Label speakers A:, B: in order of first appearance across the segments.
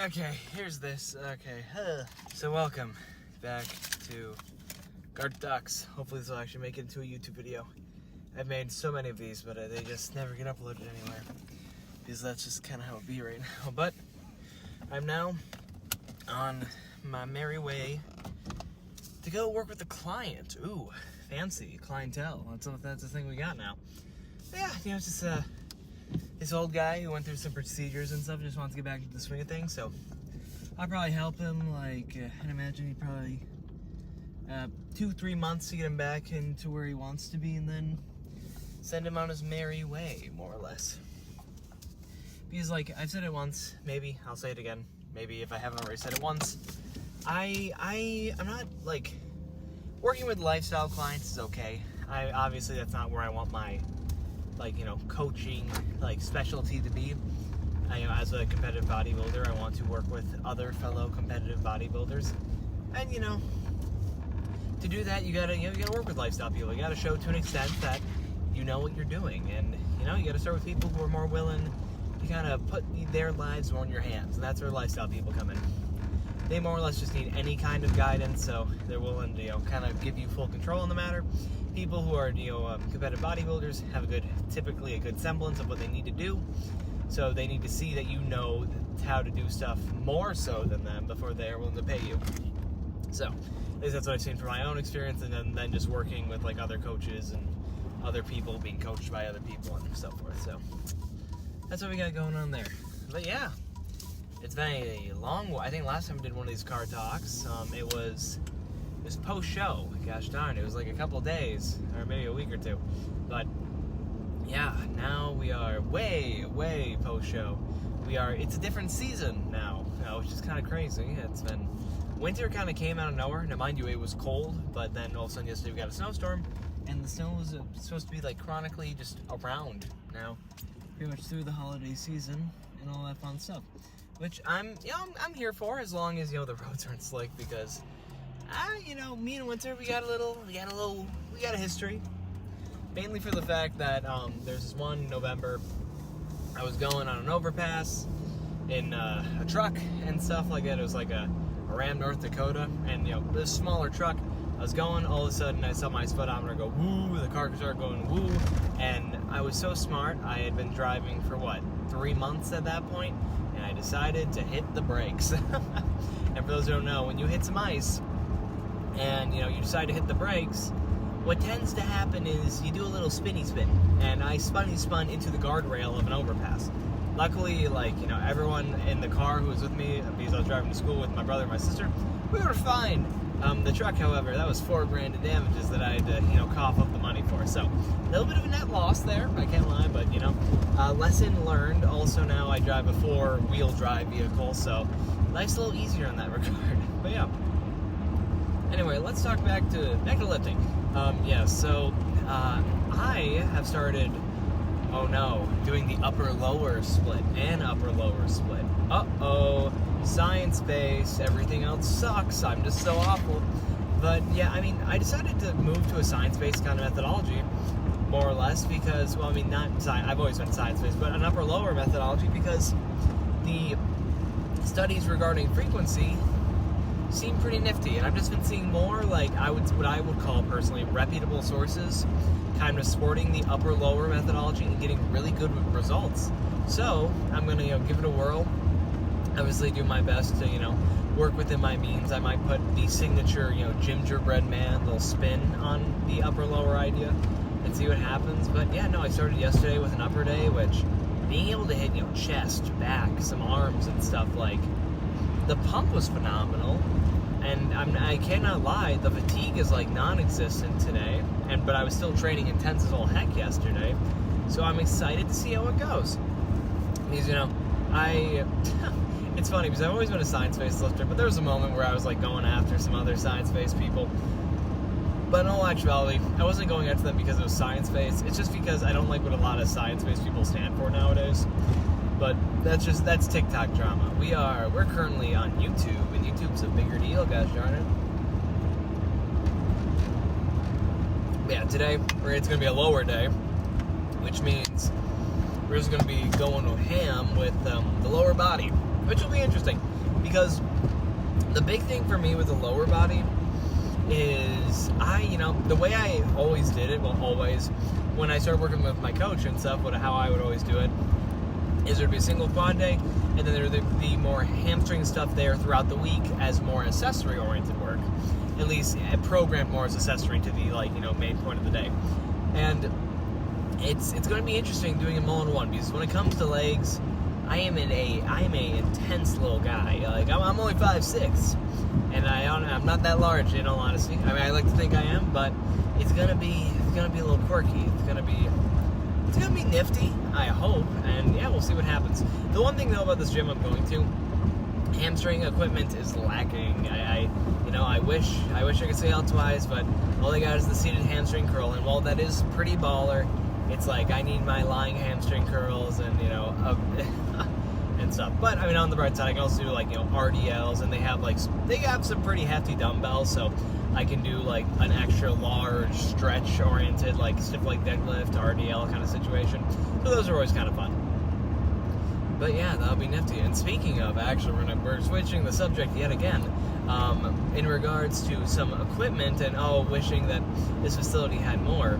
A: Okay, here's this. Okay, so welcome back to Guard Ducks. Hopefully this will actually make it into a YouTube video. I've made so many of these, but they just never get uploaded anywhere, because that's just kind of how it be right now. But I'm now on my merry way to go work with a client. Ooh, fancy clientele. That's the thing we got now. Yeah, it's just this old guy who went through some procedures and stuff, just wants to get back into the swing of things, so I'll probably help him, I'd imagine he'd probably 2-3 months to get him back into where he wants to be, and then send him on his merry way, more or less. Because, I've said it once, maybe I'll say it again, maybe if I haven't already said it once, I'm not, working with lifestyle clients is okay. Obviously that's not where I want my coaching, specialty to be. As a competitive bodybuilder, I want to work with other fellow competitive bodybuilders. And, to do that, you gotta work with lifestyle people. You gotta show to an extent that you know what you're doing. And, you gotta start with people who are more willing to kind of put their lives more in your hands. And that's where lifestyle people come in. They more or less just need any kind of guidance, so they're willing to, kind of give you full control on the matter. People who are, competitive bodybuilders have typically a good semblance of what they need to do. So they need to see that you know how to do stuff more so than them before they are willing to pay you. So, at least that's what I've seen from my own experience, and then just working with, other coaches and other people being coached by other people and so forth. So, that's what we got going on there. But yeah, it's been a long while. I think last time we did one of these car talks, it was post-show. Gosh darn, it was a couple days, or maybe a week or two. But yeah, now we are way post-show. It's a different season now, which is kind of crazy. Winter kind of came out of nowhere. Now, mind you, it was cold, but then all of a sudden yesterday we got a snowstorm, and the snow was supposed to be chronically just around now, pretty much through the holiday season and all that fun stuff. Which I'm here for, as long as the roads aren't slick, because me and Winter, we got a history. Mainly for the fact that there's this one November, I was going on an overpass in a truck and stuff like that. It was a Ram North Dakota, and this smaller truck. I was going, all of a sudden I saw my speedometer go woo, the car started going woo, and I was so smart. I had been driving for 3 months at that point, and I decided to hit the brakes. And for those who don't know, when you hit some ice and you decide to hit the brakes, what tends to happen is you do a little spinny spin, and I spun into the guardrail of an overpass. Luckily, everyone in the car who was with me, because I was driving to school with my brother and my sister, we were fine. The truck, however, that was $4,000 in damages that I had to, cough up the money for. So, a little bit of a net loss there, I can't lie, but, lesson learned. Also, now I drive a 4-wheel drive vehicle, so life's a little easier in that regard. But yeah. Anyway, let's talk back to lifting. So I have started, doing the upper-lower split and upper-lower split. Uh-oh, science-based, everything else sucks, I'm just so awful. But yeah, I decided to move to a science-based kind of methodology, more or less, because, not science, I've always been science-based, but an upper-lower methodology, because the studies regarding frequency seem pretty nifty, and I've just been seeing more what I would call personally reputable sources kind of sporting the upper-lower methodology and getting really good results. So I'm gonna give it a whirl. Obviously do my best to work within my means. I might put the signature gingerbread man little spin on the upper-lower idea and see what happens. But yeah, no, I started yesterday with an upper day, which being able to hit chest, back, some arms and stuff, the pump was phenomenal, and I cannot lie, the fatigue is non-existent today, but I was still training intense as all heck yesterday, so I'm excited to see how it goes. Because, it's funny, because I've always been a science-based lifter, but there was a moment where I was going after some other science-based people, but in all actuality, I wasn't going after them because it was science-based. It's just because I don't like what a lot of science-based people stand for nowadays. But that's TikTok drama. We're currently on YouTube, and YouTube's a bigger deal, gosh darn it. But yeah, today it's gonna be a lower day, which means we're just gonna be going ham with the lower body. which will be interesting, because the big thing for me with the lower body is the way I always did it, when I started working with my coach and stuff, how I would always do it, is there'd be a single quad day, and then there'd be more hamstring stuff there throughout the week as more accessory-oriented work. At least programmed more as accessory to the main point of the day. And it's going to be interesting doing them all in one, because when it comes to legs, I am a intense little guy. Like I'm only 5'6", and I'm not that large, in all honesty. I mean, I like to think I am, but it's gonna be a little quirky. It's gonna be nifty, I hope, and yeah, we'll see what happens. The one thing though about this gym I'm going to, hamstring equipment is lacking. I wish I could say otherwise, but all they got is the seated hamstring curl, and while that is pretty baller, it's like I need my lying hamstring curls and and stuff. But I mean, on the bright side, I can also do RDLs, and they have some pretty hefty dumbbells, so I can do an extra large stretch oriented stiff leg deadlift RDL kind of situation. So those are always kind of fun. But yeah, that'll be nifty. And speaking of, actually, we're switching the subject yet again. In regards to some equipment and wishing that this facility had more,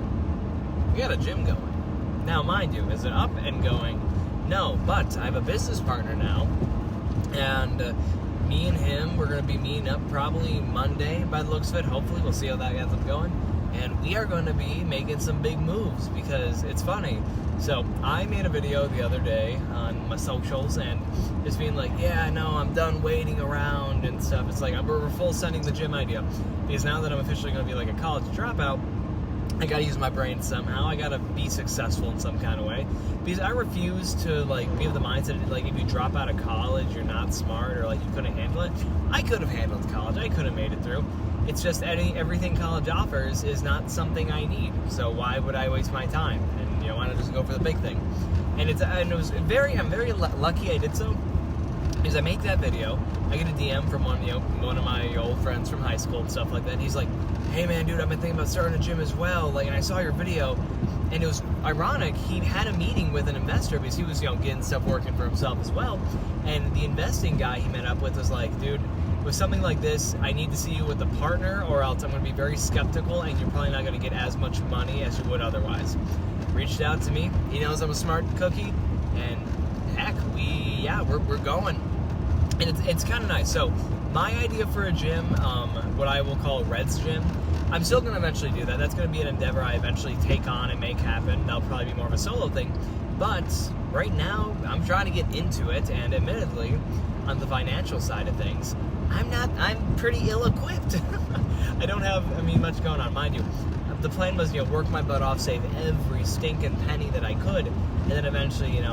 A: we got a gym going. Now, mind you, is it up and going? No, but I have a business partner now, and me and him, we're going to be meeting up probably Monday by the looks of it. Hopefully, we'll see how that ends up going. And we are going to be making some big moves, because it's funny. So I made a video the other day on my socials and just being like, yeah, no, I'm done waiting around and stuff. It's like we're full sending the gym idea, because now that I'm officially going to be a college dropout, I got to use my brain somehow. I got to be successful in some kind of way, because I refuse to be of the mindset that if you drop out of college, you're not smart, or you couldn't handle it. I could have handled college. I could have made it through. It's just everything college offers is not something I need. So why would I waste my time? And why not just go for the big thing? And I'm very lucky I did so, because I make that video. I get a DM from one of my old friends from high school and stuff like that. And he's like, hey man, dude, I've been thinking about starting a gym as well. And I saw your video, and it was ironic. He had a meeting with an investor, because he was getting stuff working for himself as well. And the investing guy he met up with was like, dude, with something like this, I need to see you with a partner, or else I'm going to be very skeptical, and you're probably not going to get as much money as you would otherwise. Reached out to me. He knows I'm a smart cookie, and heck, we're going. And it's kind of nice. So my idea for a gym, what I will call Red's Gym, I'm still going to eventually do that. That's going to be an endeavor I eventually take on and make happen. That'll probably be more of a solo thing. But right now, I'm trying to get into it, and admittedly, on the financial side of things, I'm pretty ill-equipped. I don't have, much going on. Mind you, the plan was, work my butt off, save every stinking penny that I could, and then eventually,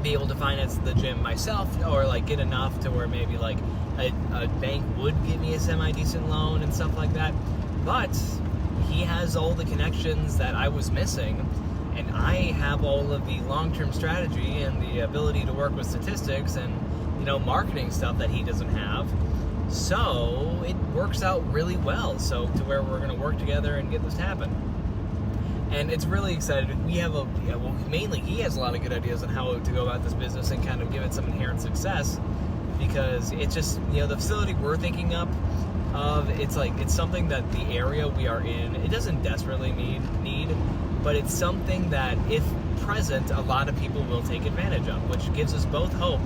A: be able to finance the gym myself, or get enough to where maybe a bank would give me a semi-decent loan and stuff like that. But he has all the connections that I was missing, and I have all of the long-term strategy and the ability to work with statistics and marketing stuff that he doesn't have. So it works out really well. So to where we're going to work together and get this to happen. And it's really exciting. We have mainly he has a lot of good ideas on how to go about this business and kind of give it some inherent success, because it's just, the facility we're thinking of, it's something that the area we are in, it doesn't desperately need, but it's something that, if present, a lot of people will take advantage of, which gives us both hope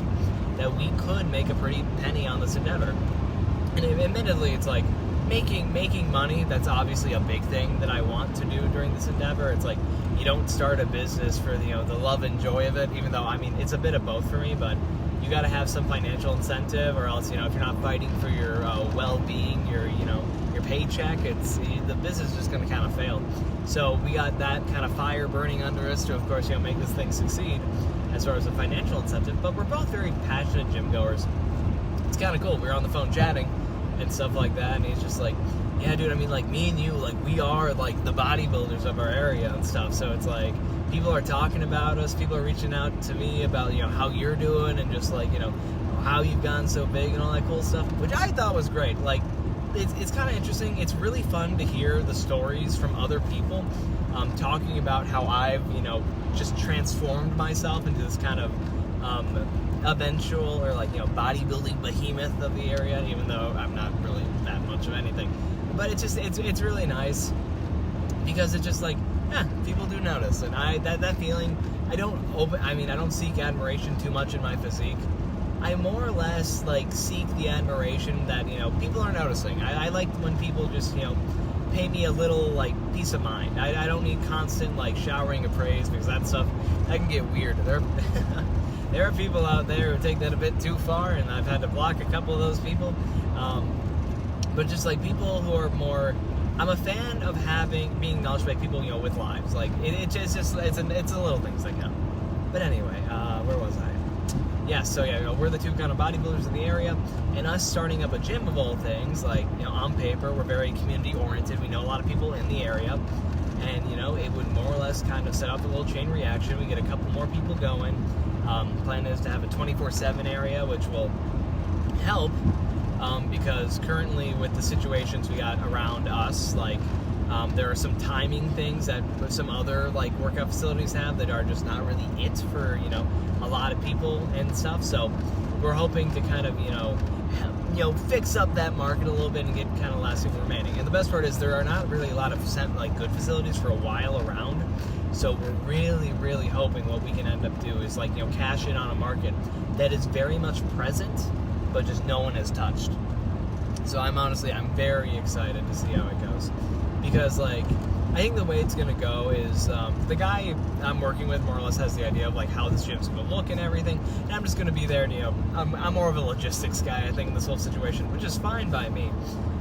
A: that we could make a pretty penny on this endeavor. And admittedly, it's making money, that's obviously a big thing that I want to do during this endeavor. It's you don't start a business for the love and joy of it, even though it's a bit of both for me, but you got to have some financial incentive, or else if you're not fighting for your well-being, your paycheck, the business is just going to kind of fail. So we got that kind of fire burning under us to, of course, make this thing succeed as far as a financial incentive. But we're both very passionate gym goers. It's kind of cool. We were on the phone chatting and stuff like that, and he's just like, yeah, dude, me and you, we are the bodybuilders of our area and stuff. So it's people are talking about us, people are reaching out to me about how you're doing, and just how you've gotten so big and all that cool stuff, which I thought was great. It's kind of interesting. It's really fun to hear the stories from other people, talking about how I've just transformed myself into this kind of eventual or like, bodybuilding behemoth of the area, even though I'm not really that much of anything. But it's really nice because it's just like, people do notice, and that feeling, I don't seek admiration too much in my physique. I more or less like seek the admiration that, people are noticing. I like when people just, pay me a little like peace of mind. I don't need constant like showering of praise, because that stuff, that can get weird. There are people out there who take that a bit too far, and I've had to block a couple of those people. But just like people who are more, I'm a fan of being acknowledged by people, with lives. Like it's the little things that count. But anyway, where was I? Yeah, so we're the two kind of bodybuilders in the area, and us starting up a gym of all things, like, on paper, we're very community-oriented. We know a lot of people in the area, and, it would more or less kind of set up a little chain reaction. We get a couple more people going. Plan is to have a 24/7 area, which will help, because currently with the situations we got around us, like, there are some timing things that some other like workout facilities have that are just not really it for a lot of people and stuff. So we're hoping to kind of fix up that market a little bit and get kind of last people remaining. And the best part is there are not really a lot of like good facilities for a while around. So we're really, really hoping what we can end up do is like cash in on a market that is very much present, but just no one has touched. So I'm very excited to see how it goes. Because, like, I think the way it's going to go is the guy I'm working with more or less has the idea of, like, how this gym's going to look and everything. And I'm just going to be there, I'm more of a logistics guy, I think, in this whole situation, which is fine by me.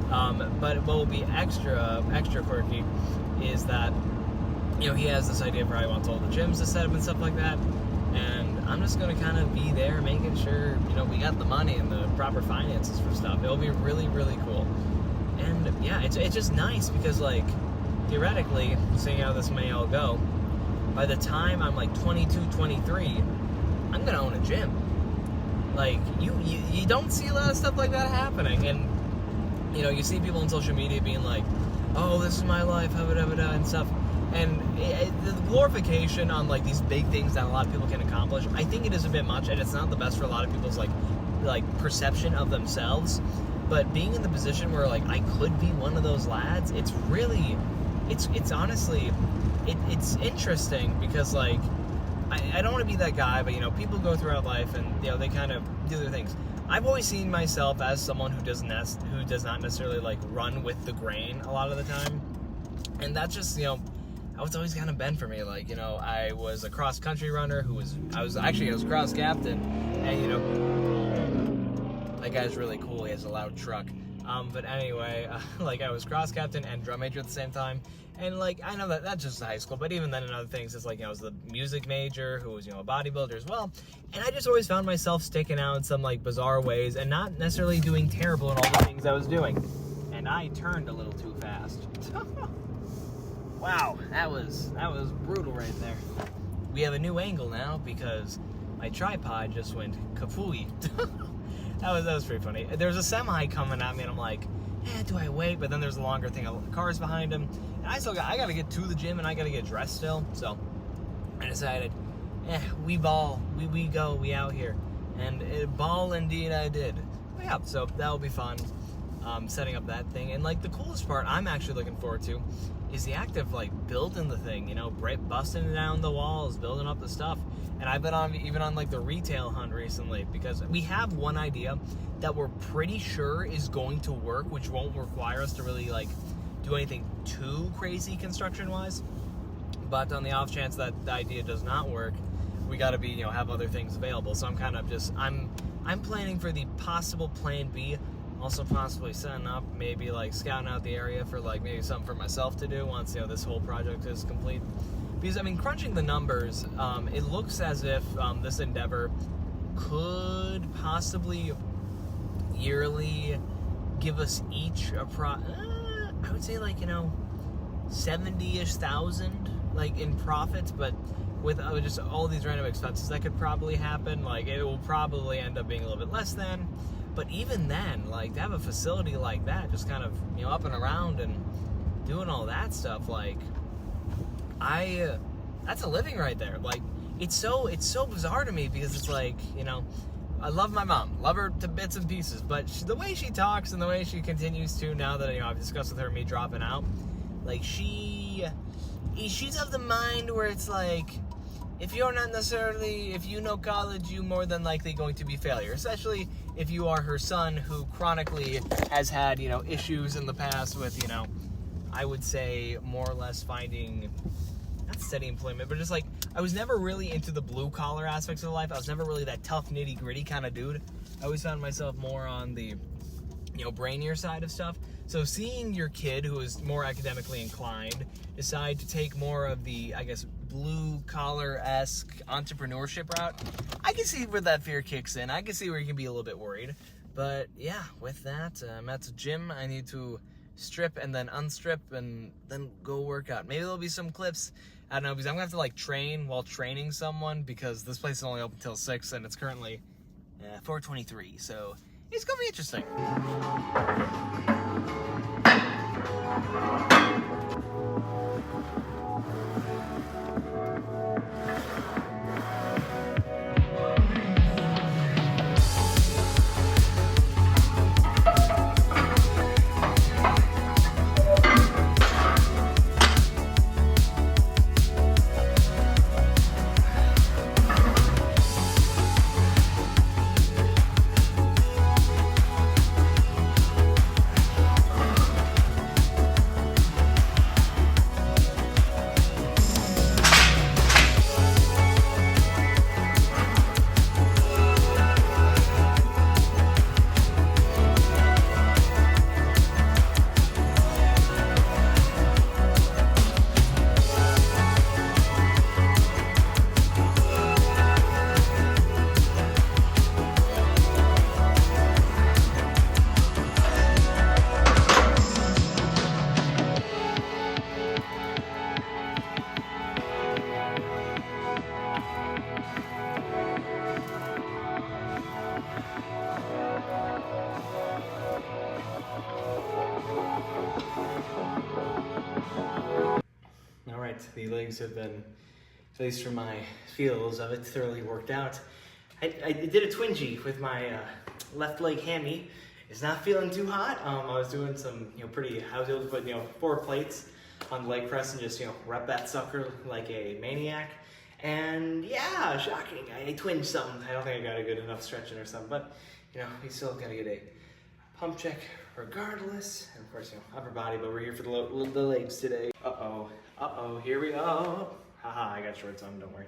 A: But what will be extra quirky is that, he has this idea of how he wants all the gyms to set up and stuff like that. And I'm just going to kind of be there making sure, we got the money and the proper finances for stuff. It'll be really, really cool. And yeah, it's just nice because, like, theoretically, seeing how this may all go, by the time I'm like 22, 23, I'm gonna own a gym. Like, you don't see a lot of stuff like that happening, and you see people on social media being like, "Oh, this is my life," and stuff, and the glorification on like these big things that a lot of people can accomplish, I think it is a bit much, and it's not the best for a lot of people's like perception of themselves. But being in the position where, like, I could be one of those lads, it's honestly, it's interesting because, like, I don't want to be that guy, but, people go throughout life and, they kind of do their things. I've always seen myself as someone who does not necessarily, like, run with the grain a lot of the time. And that's just, it's always kind of been for me. Like, I was a cross-country runner I was cross captain, and, that guy's really cool. He has a loud truck. But anyway, like, I was cross captain and drum major at the same time. And, like, I know that's just high school, but even then in other things, it's like, I was the music major who was, a bodybuilder as well. And I just always found myself sticking out in some, like, bizarre ways and not necessarily doing terrible in all the things I was doing. And I turned a little too fast. Wow, that was brutal right there. We have a new angle now because my tripod just went kapooey. That was pretty funny. There was a semi coming at me, and I'm like, do I wait? But then there's a longer thing of cars behind him, and I got to get to the gym, and I got to get dressed still. So I decided, we ball, we go, we out here, and ball indeed I did. But yeah, so that'll be fun. Setting up that thing, and like the coolest part I'm actually looking forward to is the act of like building the thing, busting down the walls, building up the stuff. And I've been on like the retail hunt recently because we have one idea that we're pretty sure is going to work, which won't require us to really like do anything too crazy construction wise. But on the off chance that the idea does not work, we got to be, have other things available. So I'm kind of just, I'm planning for the possible plan B. Also possibly setting up, maybe like scouting out the area for like maybe something for myself to do once, this whole project is complete. Because, crunching the numbers, it looks as if this endeavor could possibly yearly give us each I would say like, 70-ish thousand, like, in profits, but with just all these random expenses that could probably happen, like, it will probably end up being a little bit less than. But even then, like, to have a facility like that, just kind of, up and around and doing all that stuff, like, that's a living right there. Like, it's so bizarre to me because it's like, you know, I love my mom, love her to bits and pieces, but the way she talks and the way she continues to, now that, you know, I've discussed with her me dropping out, like she's of the mind where it's like, if you're not necessarily, if you know college, you more than likely going to be failure, especially if you are her son who chronically has had, you know, issues in the past with, you know, I would say more or less finding, not steady employment, but just like, I was never really into the blue collar aspects of life. I was never really that tough, nitty gritty kind of dude. I always found myself more on the, you know, brainier side of stuff. So seeing your kid, who is more academically inclined, decide to take more of the, I guess, blue collar-esque entrepreneurship route, I can see where that fear kicks in. I can see where you can be a little bit worried. But yeah, with that, I'm at the gym. I need to strip and then unstrip and then go work out. Maybe there'll be some clips. I don't know, because I'm gonna have to like train while training someone, because this place is only open till 6 and it's currently 4:23. So it's gonna be interesting. The legs have been, at least from my feels of it, thoroughly worked out. I did a twingy with my left leg hammy. It's not feeling too hot. I was doing some, you know, I was able to put, you know, 4 plates on the leg press and just, you know, rep that sucker like a maniac. And yeah, shocking. I twinged something. I don't think I got a good enough stretching or something, but you know, we still gotta get a pump check regardless. And of course, you know, upper body, but we're here for the legs today. Uh-oh, here we go. Haha, I got shorts on, don't worry.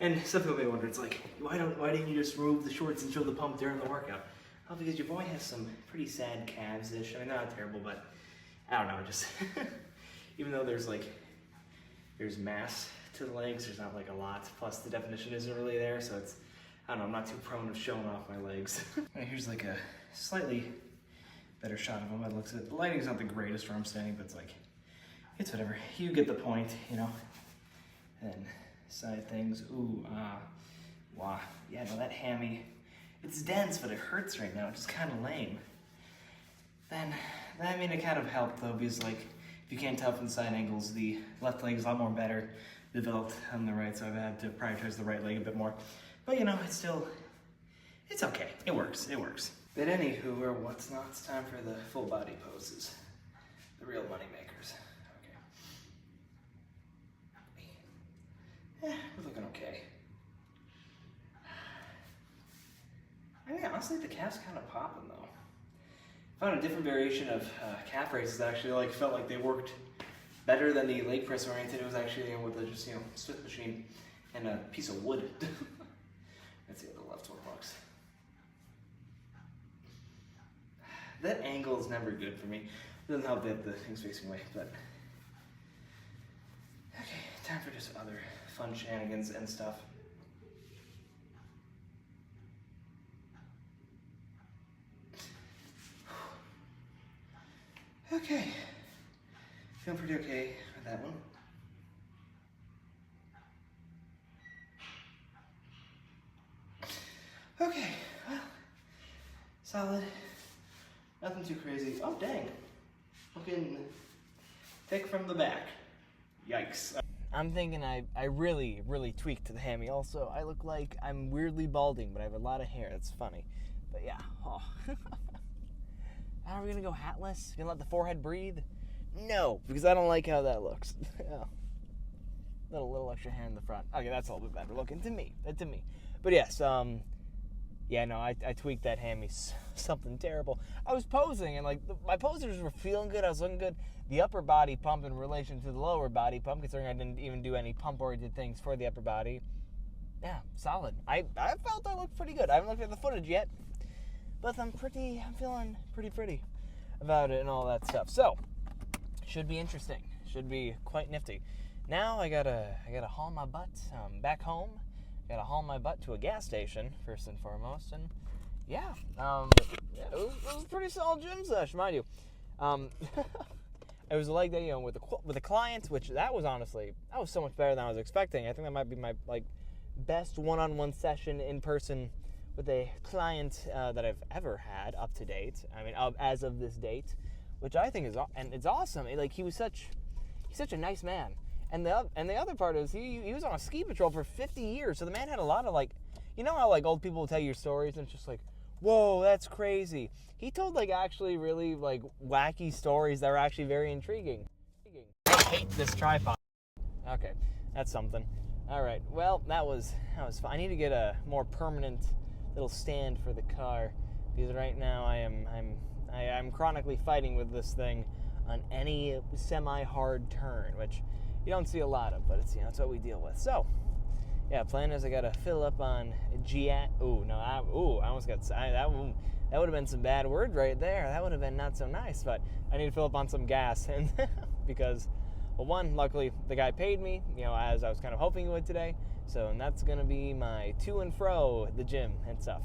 A: And some people may wonder, it's like, why didn't you just remove the shorts and show the pump during the workout? Well, because your boy has some pretty sad calves-ish. I mean, not terrible, but I don't know, just, even though there's mass to the legs, there's not like a lot, plus the definition isn't really there, so it's, I don't know, I'm not too prone to showing off my legs. Right, here's like a slightly better shot of them. It looks, the lighting's not the greatest where I'm standing, but it's like, it's whatever. You get the point, you know. And side things. Ooh, wow. Yeah, no, that hammy, it's dense, but it hurts right now. It's just kind of lame. Then, I mean, it kind of helped though, because like, if you can't tell from the side angles, the left leg is a lot more better developed than the right, so I've had to prioritize the right leg a bit more. But you know, it's still, it's okay. It works. But anywho, or what's not, it's time for the full body poses. The real money makers. We're looking okay. I mean, honestly, the calf's kind of popping though. I found a different variation of calf raises that actually like felt like they worked better than the leg press oriented. It was actually, you know, with a just, you know, Smith machine and a piece of wood. Let's see how the left one looks. That angle is never good for me. It doesn't help that the thing's facing away, but okay, time for just other fun shenanigans and stuff. Okay, feeling pretty okay with that one. Okay, well, solid, nothing too crazy. Oh dang, looking thick from the back. Yikes. I'm thinking I really, really tweaked the hammy. Also, I look like I'm weirdly balding, but I have a lot of hair. That's funny. But yeah. Oh. Are we going to go hatless? Gonna let the forehead breathe? No, because I don't like how that looks. Oh. Little extra hair in the front. Okay, that's a little bit better looking to me. But yes, yeah, no, I tweaked that hammy something terrible. I was posing, and like my posers were feeling good. I was looking good. The upper body pump in relation to the lower body pump, considering I didn't even do any pump-oriented things for the upper body. Yeah, solid. I felt I looked pretty good. I haven't looked at the footage yet, but I'm feeling pretty about it and all that stuff. So, should be interesting. Should be quite nifty. Now I gotta haul my butt back home. Gotta haul my butt to a gas station first and foremost, and yeah, it was a pretty solid gym session, mind you. It was a leg day, with the clients, which that was so much better than I was expecting. I think that might be my best one-on-one session in person with a client that I've ever had up to date. I mean, as of this date, which I think it's awesome. He's such a nice man. And the other part is he was on a ski patrol for 50 years, so the man had a lot of how old people will tell you stories and it's just like, whoa, that's crazy. He told actually really wacky stories that were actually very intriguing. I hate this tripod. Okay, that's something. All right, well that was fun. I need to get a more permanent little stand for the car because right now I'm chronically fighting with this thing on any semi-hard turn, which you don't see a lot of, but it's it's what we deal with. So, yeah, plan is I gotta fill up on I almost got that would have been some bad word right there. That would have been not so nice. But I need to fill up on some gas, and because, well, one, luckily the guy paid me, as I was kind of hoping he would today. So, and that's gonna be my to and fro the gym and stuff.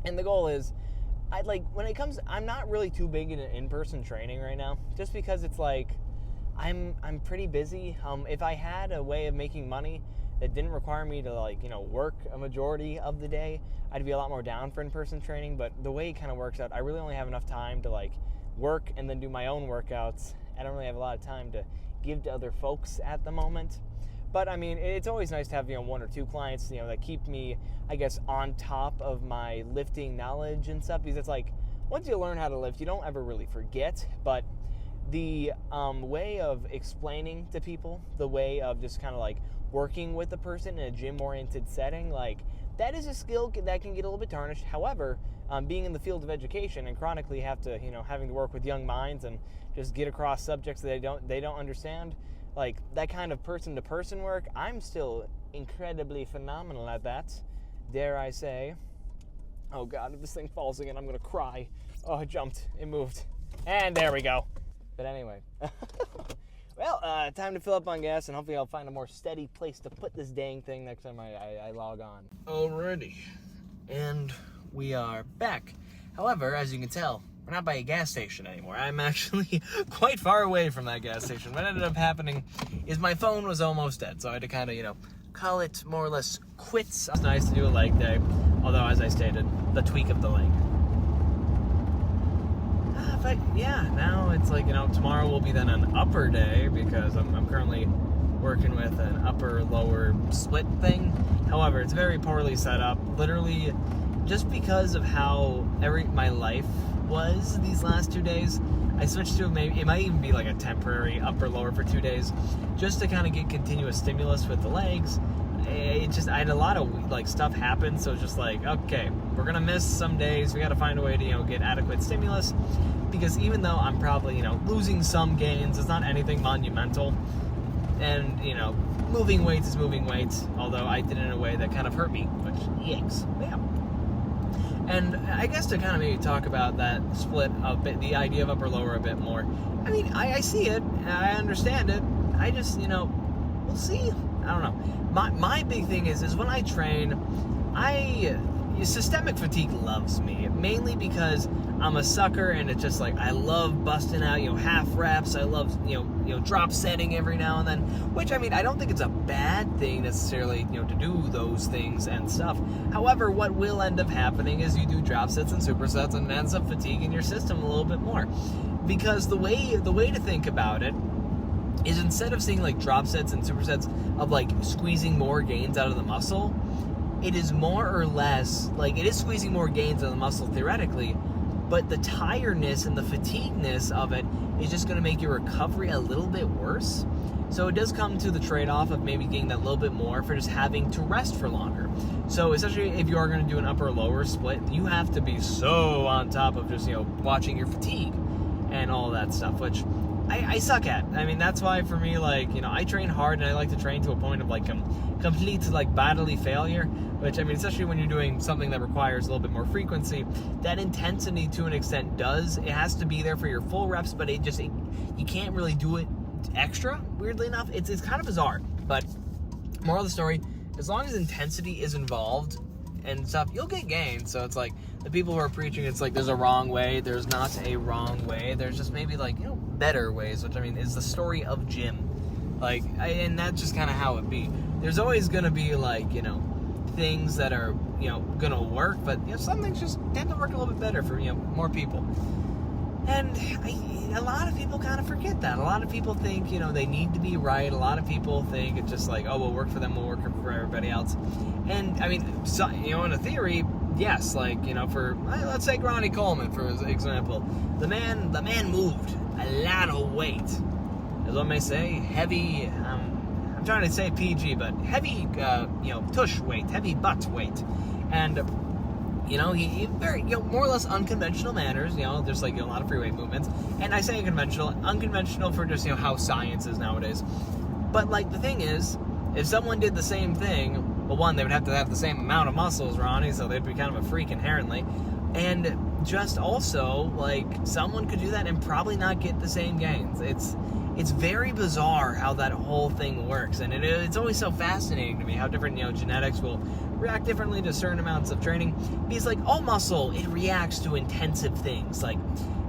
A: And the goal is, I'm not really too big into in-person training right now, just because it's I'm pretty busy. If I had a way of making money that didn't require me to work a majority of the day, I'd be a lot more down for in-person training. But the way it kind of works out, I really only have enough time to work and then do my own workouts. I don't really have a lot of time to give to other folks at the moment. But I mean, it's always nice to have one or two clients that keep me, I guess, on top of my lifting knowledge and stuff. Because it's once you learn how to lift, you don't ever really forget. But the way of explaining to people, the way of just kind of working with the person in a gym-oriented setting, that is a skill that can get a little bit tarnished. However, being in the field of education and chronically having to work with young minds and just get across subjects that they don't understand, that kind of person-to-person work, I'm still incredibly phenomenal at that, dare I say. Oh God, if this thing falls again, I'm gonna cry. Oh, it jumped, it moved, and there we go. But anyway, well, time to fill up on gas, and hopefully I'll find a more steady place to put this dang thing next time I log on. Alrighty, and we are back. However, as you can tell, we're not by a gas station anymore. I'm actually quite far away from that gas station. What ended up happening is my phone was almost dead, so I had to kind of, call it more or less quits. It's nice to do a leg day, although, as I stated, the tweak of the leg. But yeah, now it's tomorrow will be then an upper day because I'm currently working with an upper-lower split thing. However, it's very poorly set up. Literally, just because of how my life was these last 2 days, I switched to it might even be a temporary upper-lower for 2 days, just to kind of get continuous stimulus with the legs. I had a lot of stuff happen, so it's just okay, we're gonna miss some days. We got to find a way to get adequate stimulus, because even though I'm probably losing some gains, it's not anything monumental, and moving weights is moving weights. Although I did it in a way that kind of hurt me, which yikes, yeah. And I guess to kind of maybe talk about that split a bit, the idea of upper lower a bit more. I mean, I see it, I understand it. I just we'll see. I don't know. My big thing is when I train, systemic fatigue loves me, mainly because I'm a sucker, and it's just I love busting out, half reps. I love, drop setting every now and then, which, I mean, I don't think it's a bad thing necessarily, to do those things and stuff. However, what will end up happening is you do drop sets and supersets, and it ends up fatiguing your system a little bit more, because the way to think about it is instead of seeing like drop sets and supersets of like squeezing more gains out of the muscle, it is more or less like it is squeezing more gains out of the muscle theoretically, but the tiredness and the fatigueness of it is just going to make your recovery a little bit worse. So it does come to the trade-off of maybe getting that little bit more for just having to rest for longer. So essentially, if you are going to do an upper lower split, you have to be so on top of just, watching your fatigue and all that stuff, which I suck at. I mean, that's why for me, like, I train hard and I like to train to a point of like complete like bodily failure, which, I mean, especially when you're doing something that requires a little bit more frequency, that intensity to an extent it has to be there for your full reps, but you can't really do it extra, weirdly enough. It's kind of bizarre, but moral of the story, as long as intensity is involved and stuff, you'll get gains. So it's like the people who are preaching it's like there's a wrong way, there's not a wrong way, there's just maybe like better ways, which I mean is the story of gym, like and that's just kind of how it be. There's always gonna be like things that are gonna work, but some things just tend to work a little bit better for more people. And a lot of people kind of forget that. A lot of people think, they need to be right. A lot of people think it's just like, oh, we'll work for them, we'll work for everybody else. And, I mean, so, in a theory, yes, like, for, let's take Ronnie Coleman, for example. The man moved a lot of weight. As one may say, heavy, I'm trying to say PG, but heavy, tush weight, heavy butt weight. And he very, more or less unconventional manners, there's like a lot of free weight movements. And I say unconventional for just, how science is nowadays. But like the thing is, if someone did the same thing, well, one, they would have to have the same amount of muscles, Ronnie, so they'd be kind of a freak inherently. And just also, like, someone could do that and probably not get the same gains. It's very bizarre how that whole thing works, and it's always so fascinating to me how different, genetics will react differently to certain amounts of training. Because, like, all muscle, it reacts to intensive things. Like,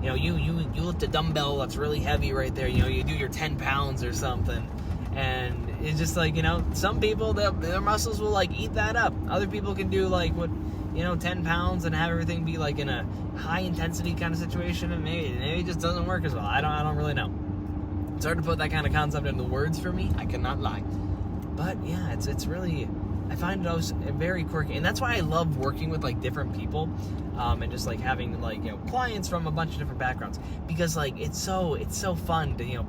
A: you lift a dumbbell that's really heavy right there. You do your 10 pounds or something, and it's just like, some people, their muscles will like eat that up. Other people can do like 10 pounds and have everything be like in a high intensity kind of situation, and maybe it just doesn't work as well. I don't really know. It's hard to put that kind of concept into words for me, I cannot lie. But yeah, it's really, I find those very quirky, and that's why I love working with like different people, and just like having like clients from a bunch of different backgrounds, because like it's so fun to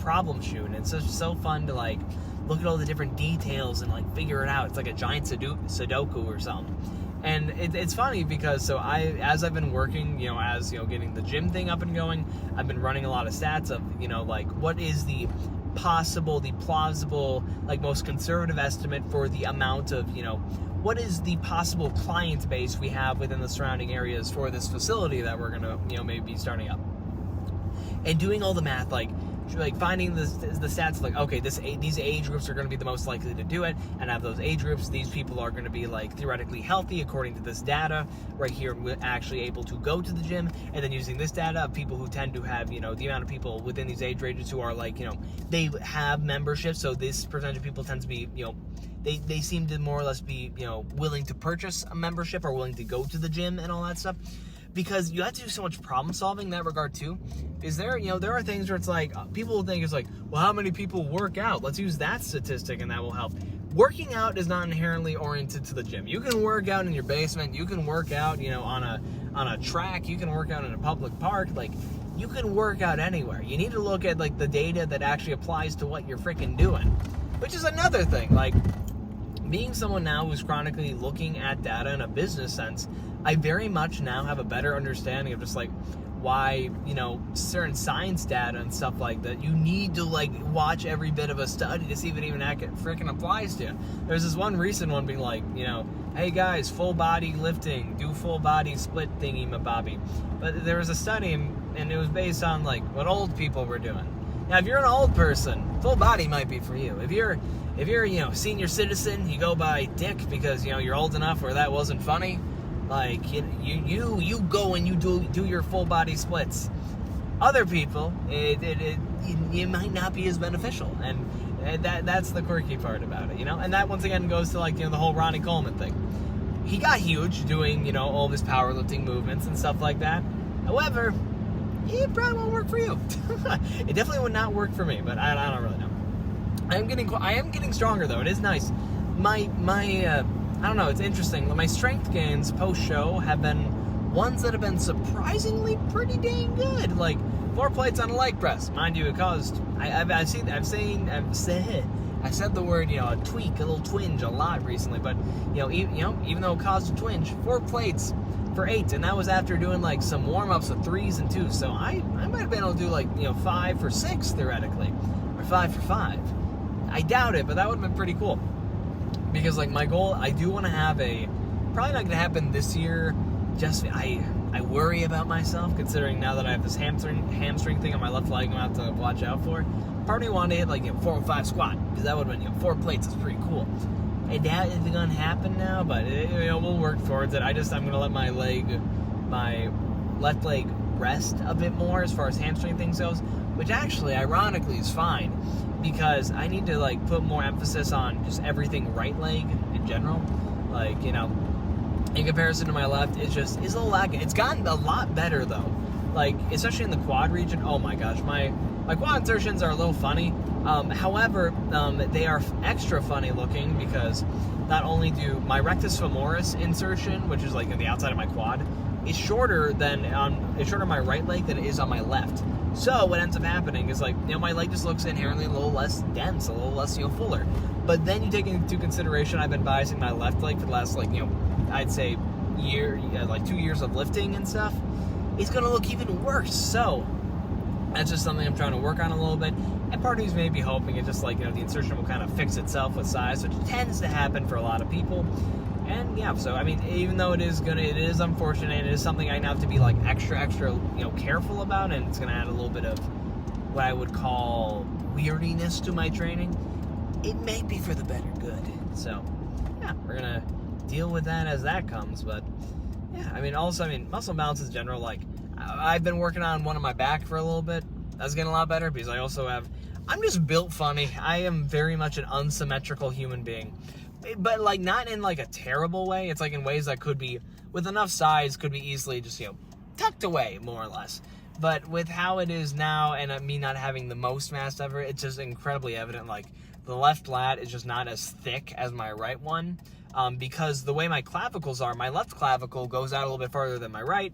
A: problem shoot, and it's just so fun to like look at all the different details and like figure it out. It's like a giant Sudoku or something. And it's funny because as I've been working, getting the gym thing up and going, I've been running a lot of stats of, like what is the plausible, like most conservative estimate for the amount of, what is the possible client base we have within the surrounding areas for this facility that we're going to, maybe be starting up. And doing all the math, like finding the stats, like, okay, these age groups are going to be the most likely to do it, and out of those age groups, these people are going to be like theoretically healthy according to this data right here, actually able to go to the gym. And then using this data of people who tend to have, the amount of people within these age ranges who are like, they have memberships, so this percentage of people tends to be, they seem to more or less be, willing to purchase a membership or willing to go to the gym and all that stuff. Because you have to do so much problem solving in that regard too. Is there, there are things where it's like, people will think it's like, well, how many people work out? Let's use that statistic and that will help. Working out is not inherently oriented to the gym. You can work out in your basement. You can work out, on a track. You can work out in a public park. Like, you can work out anywhere. You need to look at like the data that actually applies to what you're freaking doing, which is another thing. Like, being someone now who's chronically looking at data in a business sense, I very much now have a better understanding of just like why, certain science data and stuff like that, you need to like watch every bit of a study to see if it even freaking applies to you. There's this one recent one being like, hey guys, full body lifting, do full body split thingy mabobby. But there was a study and it was based on like what old people were doing. Now, if you're an old person, full body might be for you. If you're senior citizen, you go by dick because, you're old enough where that wasn't funny. Like, you go and you do your full body splits. Other people, it might not be as beneficial. And that's the quirky part about it, And that, once again, goes to, like, the whole Ronnie Coleman thing. He got huge doing, all of his powerlifting movements and stuff like that. However, it probably won't work for you. It definitely would not work for me, but I don't really know. I am getting stronger though. It is nice. My I don't know. It's interesting. My strength gains post show have been ones that have been surprisingly pretty dang good. Like 4 plates on a leg press, mind you. It caused I've said the word, a tweak, a little twinge a lot recently, but even though it caused a twinge, 4 plates for 8, and that was after doing like some warm-ups of 3s and 2s. So I might have been able to do like 5 for 6 theoretically, or 5 for 5. I doubt it, but that would have been pretty cool. Because like my goal, I do want to have probably not going to happen this year. Just I worry about myself, considering now that I have this hamstring thing on my left leg I'm going to have to watch out for. Part of me wanted to hit like 405 squat, because that would have been 4 plates. It's pretty cool. I doubt it's going to happen now, but we'll work towards it. I'm going to let my left leg rest a bit more as far as hamstring things goes, which actually ironically is fine, because I need to like put more emphasis on just everything right leg in general. Like, in comparison to my left, is a little lacking. It's gotten a lot better though. Like, especially in the quad region. Oh my gosh, my quad insertions are a little funny. However, they are extra funny looking because not only do my rectus femoris insertion, which is like on the outside of my quad, is shorter on my right leg than it is on my left. So what ends up happening is like, my leg just looks inherently a little less dense, a little less, fuller. But then you take into consideration I've been biasing my left leg for the last I'd say 2 years of lifting and stuff. It's gonna look even worse. So that's just something I'm trying to work on a little bit. And part of me may be hoping it just the insertion will kind of fix itself with size, which tends to happen for a lot of people. And yeah, so I mean, even though it is unfortunate, and it is something I now have to be like extra, careful about, and it's gonna add a little bit of what I would call weirdiness to my training. It may be for the better good. So yeah, we're gonna deal with that as that comes. But yeah, muscle balance in general, like I've been working on one on my back for a little bit. That's getting a lot better because I'm just built funny. I am very much an unsymmetrical human being. But like not in like a terrible way. It's like in ways that could be, with enough size, could be easily just tucked away more or less. But with how it is now, and me not having the most mass ever, it's just incredibly evident. Like the left lat is just not as thick as my right one, because the way my clavicles are, my left clavicle goes out a little bit farther than my right.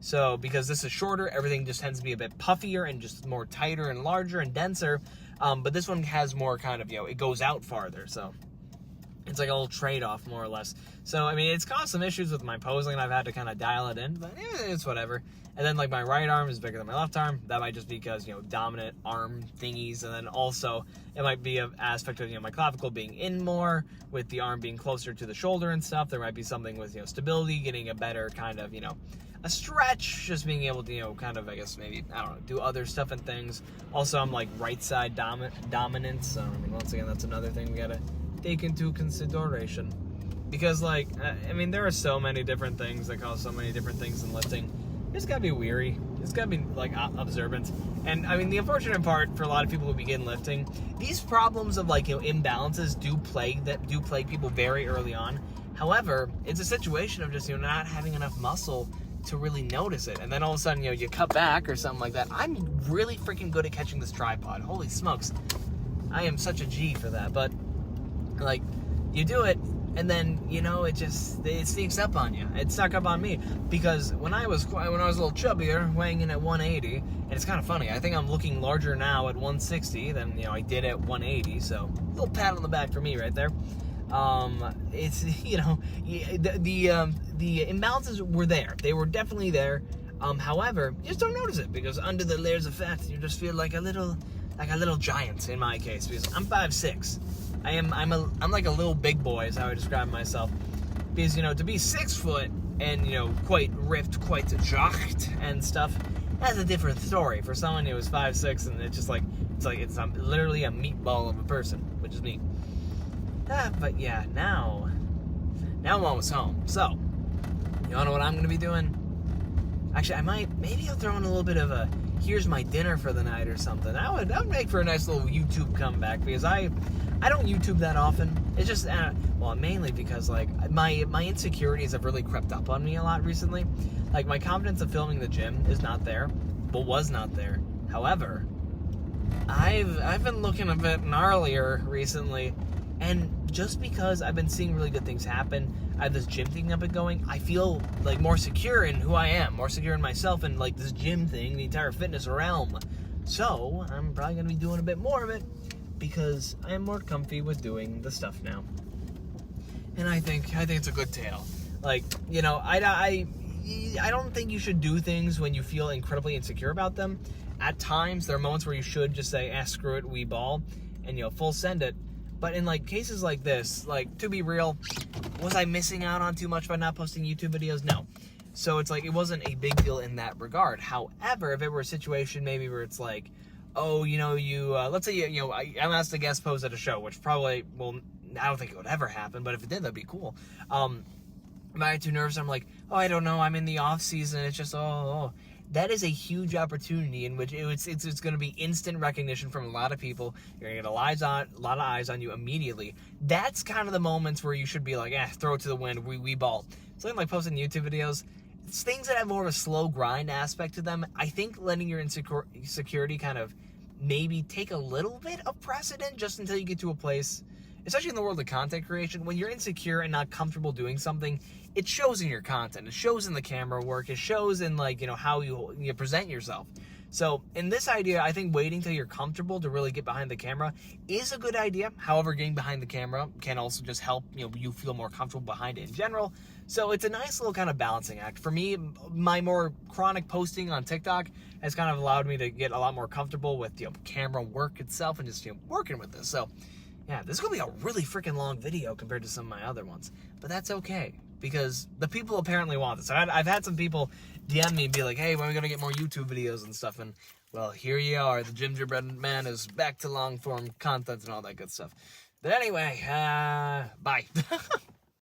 A: So because this is shorter, everything just tends to be a bit puffier and just more tighter and larger and denser. But this one has more kind of it goes out farther. So it's like a little trade-off, more or less. So, it's caused some issues with my posing, and I've had to kind of dial it in, but it's whatever. And then, like, my right arm is bigger than my left arm. That might just be because, dominant arm thingies. And then also, it might be an aspect of, my clavicle being in more, with the arm being closer to the shoulder and stuff. There might be something with, stability, getting a better kind of, a stretch, just being able to, kind of, I guess, maybe, I don't know, do other stuff and things. Also, I'm, like, right side dominant. So, once again, that's another thing we gotta take into consideration, because like there are so many different things that cause so many different things in lifting. You just gotta be weary. It's gotta be like observant. And the unfortunate part for a lot of people who begin lifting, these problems of imbalances do plague people very early on. However, it's a situation of just not having enough muscle to really notice it, and then all of a sudden you cut back or something like that. I'm really freaking good at catching this tripod. Holy smokes, I am such a G for that. But like, you do it, and then it sneaks up on you. It snuck up on me because when I was a little chubbier, weighing in at 180, and it's kind of funny. I think I'm looking larger now at 160 than I did at 180. So a little pat on the back for me right there. It's the imbalances were there. They were definitely there. However, you just don't notice it because under the layers of fat, you just feel like a little giant in my case, because I'm 5'6". I'm like a little big boy is how I describe myself, because to be 6 foot and quite ripped, quite jacked and stuff, that's a different story. For someone who was 5'6", and it's literally a meatball of a person, which is me. But yeah, now I'm almost home. So you wanna know what I'm gonna be doing? Actually, maybe I'll throw in a little bit of a here's my dinner for the night or something. That would make for a nice little YouTube comeback, because I don't YouTube that often. It's just, mainly because, like, my insecurities have really crept up on me a lot recently. Like, my confidence of filming the gym is not there. what was not there. However, I've been looking a bit gnarlier recently, and just because I've been seeing really good things happen, I have this gym thing I've been going, I feel like more secure in who I am, more secure in myself, and like this gym thing, the entire fitness realm. So I'm probably gonna be doing a bit more of it because I am more comfy with doing the stuff now. And I think it's a good tale. Like, you know, I don't think you should do things when you feel incredibly insecure about them. At times, there are moments where you should just say, screw it, we ball, and, you know, full send it. But in, like, cases like this, like, to be real, was I missing out on too much by not posting YouTube videos? No. So it's like, it wasn't a big deal in that regard. However, if it were a situation maybe where it's like, oh, you know, let's say, you know, I'm asked to guest pose at a show, which probably, well, I don't think it would ever happen, but if it did, that'd be cool. Am I too nervous? I'm like, oh, I don't know, I'm in the off season, it's just, oh. That is a huge opportunity in which it's going to be instant recognition from a lot of people. You're going to get a lot of eyes on you immediately. That's kind of the moments where you should be like, throw it to the wind, we ball. Something like posting YouTube videos, it's things that have more of a slow grind aspect to them. I think letting your insecurity kind of maybe take a little bit of precedent just until you get to a place, especially in the world of content creation, when you're insecure and not comfortable doing something, it shows in your content. It shows in the camera work. It shows in, like, you know, how you present yourself. So in this idea, I think waiting till you're comfortable to really get behind the camera is a good idea. However, getting behind the camera can also just help, you know, you feel more comfortable behind it in general. So it's a nice little kind of balancing act. For me, my more chronic posting on TikTok has kind of allowed me to get a lot more comfortable with, you know, camera work itself and just, you know, working with this. So yeah, this is going to be a really freaking long video compared to some of my other ones. But that's okay, because the people apparently want this. I've had some people DM me and be like, hey, when are we going to get more YouTube videos and stuff? And, well, here you are. The Gingerbread Man is back to long-form content and all that good stuff. But anyway, bye.